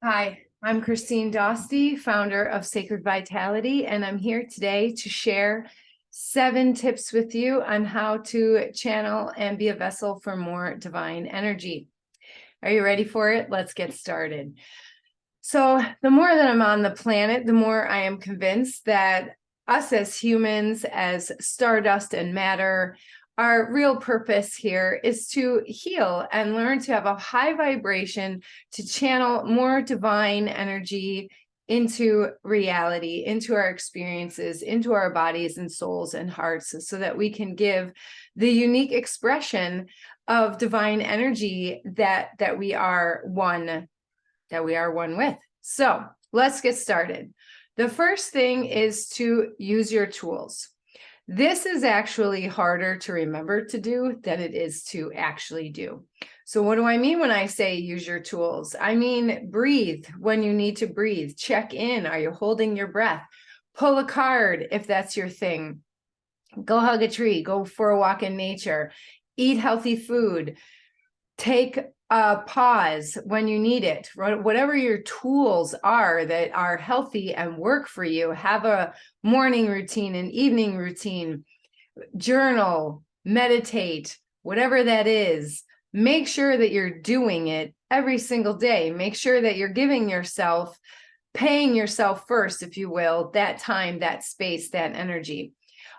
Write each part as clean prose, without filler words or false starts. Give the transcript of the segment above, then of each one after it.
Hi, I'm Christine Dostie, founder of Sacred Vitality, and I'm here today to share 7 tips with you on how to channel and be a vessel for more divine energy. Are you ready for it? Let's get started. So, the more that I'm on the planet, the more I am convinced that us as humans, as stardust and matter, our real purpose here is to heal and learn to have a high vibration, to channel more divine energy into reality, into our experiences, into our bodies and souls and hearts, so that we can give the unique expression of divine energy that we are one with. So let's get started. The first thing is to use your tools. This is actually harder to remember to do than it is to actually do. So what do I mean when I say use your tools? I mean, breathe when you need to breathe. Check in. Are you holding your breath? Pull a card if that's your thing. Go hug a tree. Go for a walk in nature. Eat healthy food. Take a pause when you need it. Whatever your tools are that are healthy and work for you, have a morning routine, an evening routine, journal, meditate, whatever that is. Make sure that you're doing it every single day. Make sure that you're giving yourself, paying yourself first, if you will, that time, that space, that energy.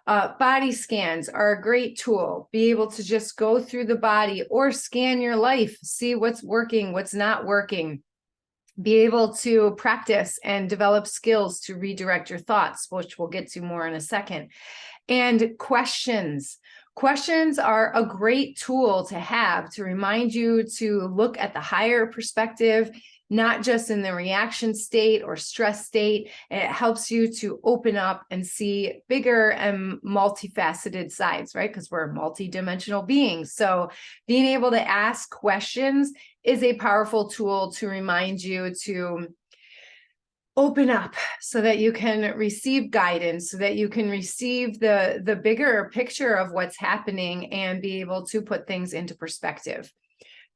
Body scans are a great tool. Be able to just go through the body or scan your life, see what's working, what's not working. Be able to practice and develop skills to redirect your thoughts, which we'll get to more in a second. And questions. Questions are a great tool to have to remind you to look at the higher perspective, not just in the reaction state or stress state. And it helps you to open up and see bigger and multifaceted sides, right? Because we're multidimensional beings. So being able to ask questions is a powerful tool to remind you to open up so that you can receive guidance, so that you can receive the bigger picture of what's happening and be able to put things into perspective.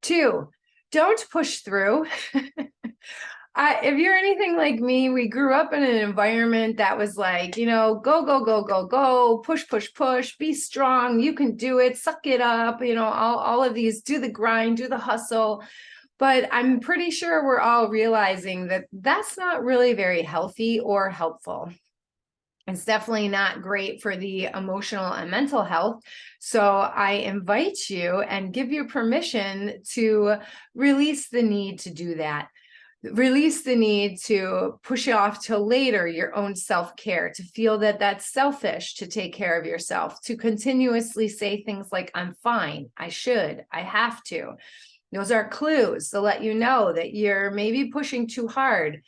2, don't push through. If you're anything like me, we grew up in an environment that was like, go, go, go, go, go, push, push, push, be strong, you can do it, suck it up, all of these, do the grind, do the hustle. But I'm pretty sure we're all realizing that that's not really very healthy or helpful. It's definitely not great for the emotional and mental health. So I invite you and give you permission to release the need to do that. Release the need to push off till later your own self-care, to feel that that's selfish to take care of yourself, to continuously say things like, I'm fine, I should, I have to. Those are clues to let you know that you're maybe pushing too hard.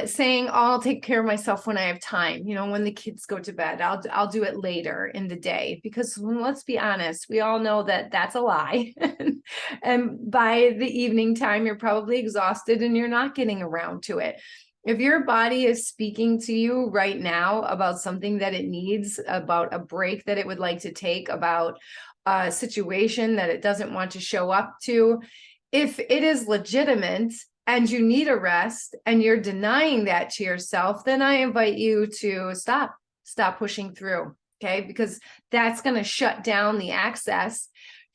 Saying, oh, I'll take care of myself when I have time, when the kids go to bed, I'll do it later in the day, because let's be honest, we all know that that's a lie. And by the evening time, you're probably exhausted and you're not getting around to it. If your body is speaking to you right now about something that it needs, about a break that it would like to take, about a situation that it doesn't want to show up to, if it is legitimate and you need a rest and you're denying that to yourself, then I invite you to stop pushing through, okay? Because that's going to shut down the access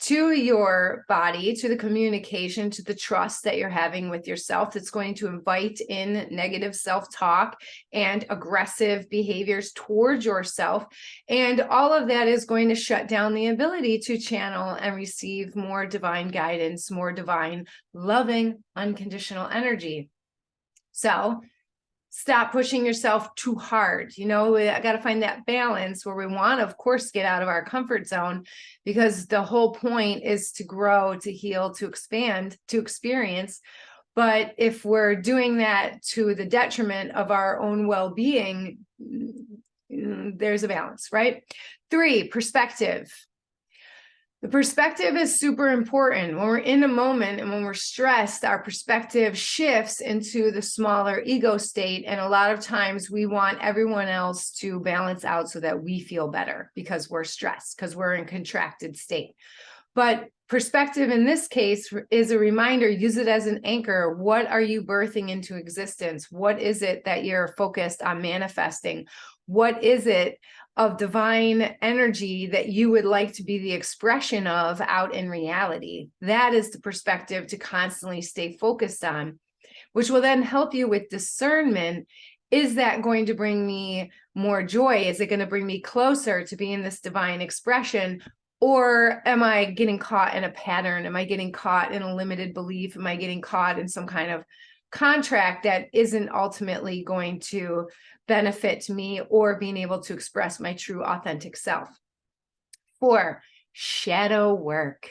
to your body, to the communication, to the trust that you're having with yourself. That's going to invite in negative self-talk and aggressive behaviors towards yourself. And all of that is going to shut down the ability to channel and receive more divine guidance, more divine, loving, unconditional energy. So stop pushing yourself too hard. We got to find that balance where we want to, of course, get out of our comfort zone, because the whole point is to grow, to heal, to expand, to experience. But if we're doing that to the detriment of our own well-being, there's a balance, right? 3, perspective. The perspective is super important. When we're in a moment and when we're stressed, our perspective shifts into the smaller ego state. And a lot of times we want everyone else to balance out so that we feel better because we're stressed, because we're in contracted state. But Perspective in this case is a reminder, use it as an anchor. What are you birthing into existence? What is it that you're focused on manifesting? What is it of divine energy that you would like to be the expression of out in reality? That is the perspective to constantly stay focused on, which will then help you with discernment. Is that going to bring me more joy? Is it going to bring me closer to being this divine expression? Or am I getting caught in a pattern? Am I getting caught in a limited belief? Am I getting caught in some kind of contract that isn't ultimately going to benefit me or being able to express my true authentic self? 4, shadow work.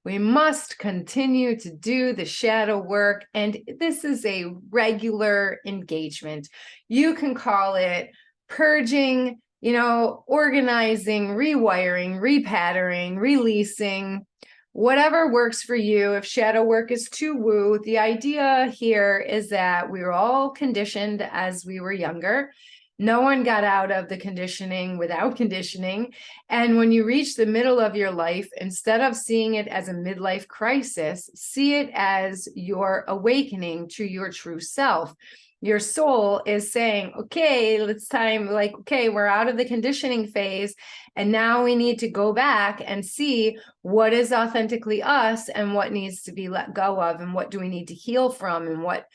We must continue to do the shadow work, and this is a regular engagement. You can call it purging, organizing, rewiring, repatterning, releasing, whatever works for you. If shadow work is too woo, the idea here is that we were all conditioned as we were younger. No one got out of the conditioning without conditioning. And when you reach the middle of your life, instead of seeing it as a midlife crisis, see it as your awakening to your true self. Your soul is saying, okay, it's time, we're out of the conditioning phase. And now we need to go back and see what is authentically us and what needs to be let go of, and what do we need to heal from, and what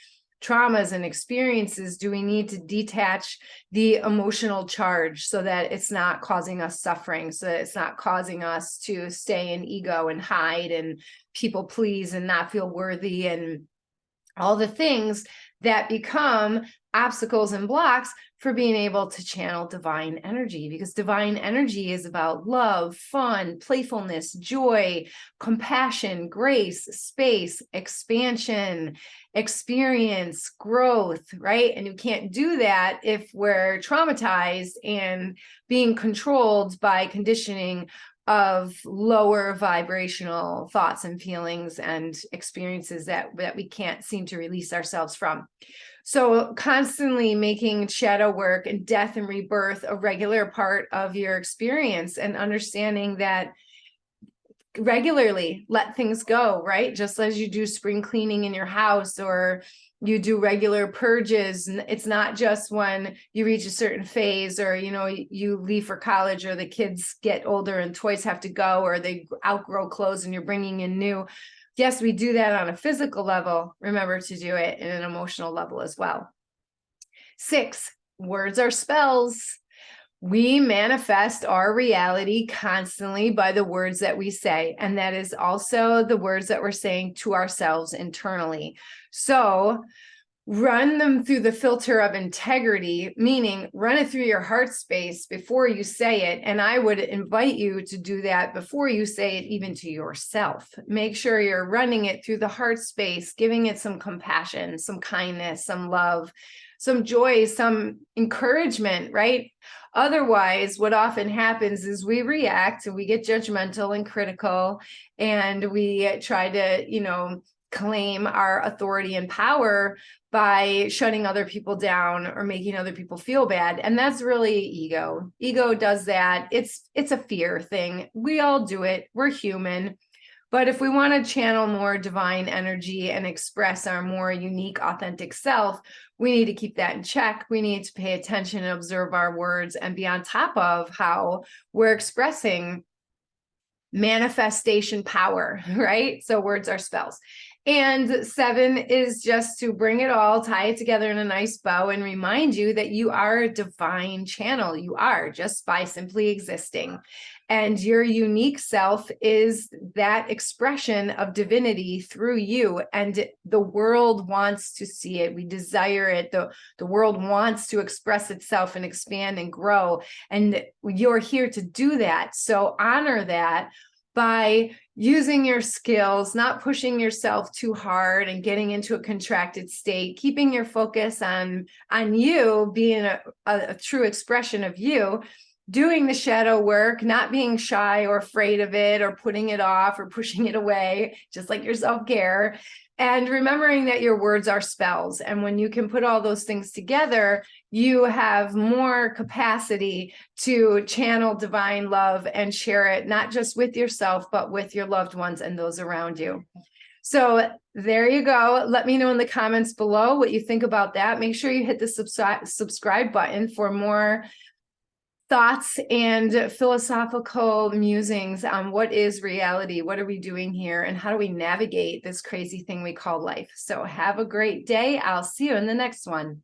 traumas and experiences do we need to detach the emotional charge so that it's not causing us suffering, so that it's not causing us to stay in ego and hide and people please and not feel worthy and all the things that become obstacles and blocks for being able to channel divine energy. Because divine energy is about love, fun, playfulness, joy, compassion, grace, space, expansion, experience, growth, right? And you can't do that if we're traumatized and being controlled by conditioning of lower vibrational thoughts and feelings and experiences that we can't seem to release ourselves from. So constantly making shadow work and death and rebirth a regular part of your experience, and understanding that regularly let things go, right? Just as you do spring cleaning in your house, or you do regular purges. And it's not just when you reach a certain phase, or, you leave for college, or the kids get older and toys have to go, or they outgrow clothes and you're bringing in new. Yes, we do that on a physical level. Remember to do it in an emotional level as well. 6, words are spells. We manifest our reality constantly by the words that we say. And that is also the words that we're saying to ourselves internally. So run them through the filter of integrity, meaning run it through your heart space before you say it. And I would invite you to do that before you say it, even to yourself. Make sure you're running it through the heart space, giving it some compassion, some kindness, some love, some joy, some encouragement, right? Otherwise, what often happens is we react and we get judgmental and critical, and we try to, claim our authority and power by shutting other people down or making other people feel bad. And that's really ego. Ego does that. It's a fear thing. We all do it. We're human. But if we want to channel more divine energy and express our more unique, authentic self, we need to keep that in check. We need to pay attention and observe our words and be on top of how we're expressing manifestation power, right? So words are spells. And 7 is just to bring it all, tie it together in a nice bow, and remind you that you are a divine channel. You are, just by simply existing. And your unique self is that expression of divinity through you. And the world wants to see it. We desire it. The world wants to express itself and expand and grow. And you're here to do that. So honor that by using your skills, not pushing yourself too hard and getting into a contracted state, keeping your focus on you being a true expression of you, doing the shadow work, not being shy or afraid of it or putting it off or pushing it away, just like your self-care. And remembering that your words are spells. And when you can put all those things together, you have more capacity to channel divine love and share it, not just with yourself, but with your loved ones and those around you. So there you go. Let me know in the comments below what you think about that. Make sure you hit the subscribe button for more thoughts and philosophical musings on what is reality, what are we doing here, and how do we navigate this crazy thing we call life. So have a great day. I'll see you in the next one.